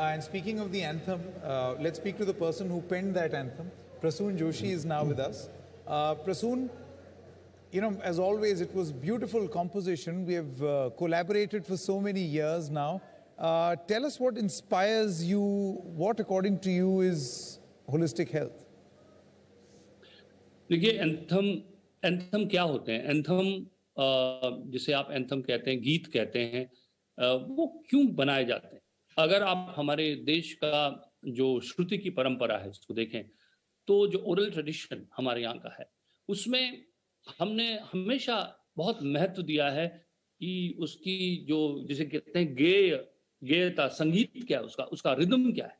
And speaking of the anthem, let's speak to the person who penned that anthem. Prasoon Joshi is now with us. Prasoon, you know, as always, it was beautiful composition. We have collaborated for so many years now. Tell us what inspires you, what according to you is holistic health? देखिए anthem क्या होते हैं? Anthem जिसे आप anthem कहते हैं, गीत कहते हैं, वो क्यों बनाए जाते हैं? अगर आप हमारे देश का जो श्रुति की परंपरा है उसको देखें, तो जो ओरल ट्रेडिशन हमारे यहाँ का है, उसमें हमने हमेशा बहुत महत्व दिया है कि उसकी जो जिसे कहते हैं गेयता, संगीत क्या है, उसका रिदम क्या है,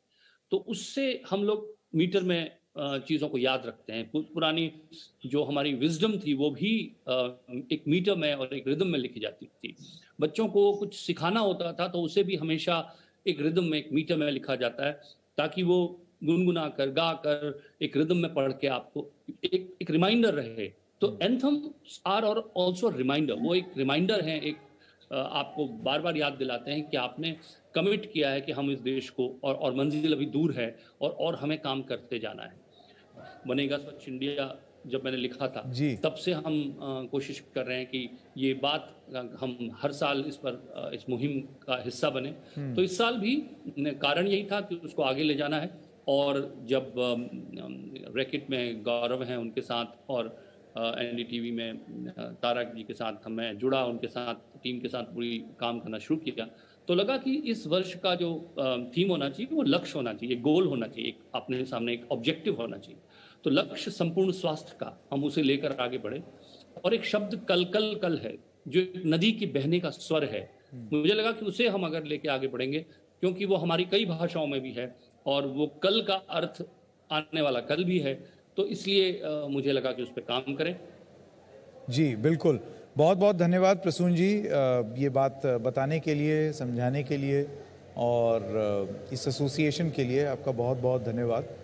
तो उससे हम लोग मीटर में चीज़ों को याद रखते हैं। पुरानी जो हमारी विजडम थी वो भी एक मीटर में और एक रिदम में लिखी जाती थी। बच्चों को कुछ सिखाना होता था तो उसे भी हमेशा एक रिदम में, एक मीटर में लिखा जाता है, ताकि वो गुनगुना कर, गा कर, एक रिदम में पढ़ के आपको एक रिमाइंडर रहे। तो एंथम्स आर और ऑल्सो रिमाइंडर, वो एक रिमाइंडर है, एक आपको बार बार याद दिलाते हैं कि आपने कमिट किया है कि हम इस देश को, और मंजिल अभी दूर है, और हमें काम करते जाना है। बनेगा स्वच्छ इंडिया जब मैंने लिखा था, तब से हम कोशिश कर रहे हैं कि ये बात हम हर साल इस मुहिम का हिस्सा बने। तो इस साल भी कारण यही था कि उसको आगे ले जाना है। और जब रैकेट में गौरव हैं उनके साथ, और एनडीटीवी में तारक जी के साथ मैं जुड़ा, उनके साथ, टीम के साथ पूरी काम करना शुरू किया, तो लगा कि इस वर्ष का जो थीम होना चाहिए वो लक्ष्य होना चाहिए, गोल होना चाहिए, एक अपने सामने एक ऑब्जेक्टिव होना चाहिए। तो लक्ष्य संपूर्ण स्वास्थ्य का, हम उसे लेकर आगे बढ़े। और एक शब्द कल कल कल है, जो एक नदी के बहने का स्वर है। मुझे लगा कि उसे हम अगर लेके आगे बढ़ेंगे, क्योंकि वो हमारी कई भाषाओं में भी है, और वो कल का अर्थ आने वाला कल भी है, तो इसलिए मुझे लगा कि उस पर काम करें। जी बिल्कुल, बहुत बहुत धन्यवाद प्रसून जी, ये बात बताने के लिए, समझाने के लिए, और इस एसोसिएशन के लिए आपका बहुत बहुत धन्यवाद।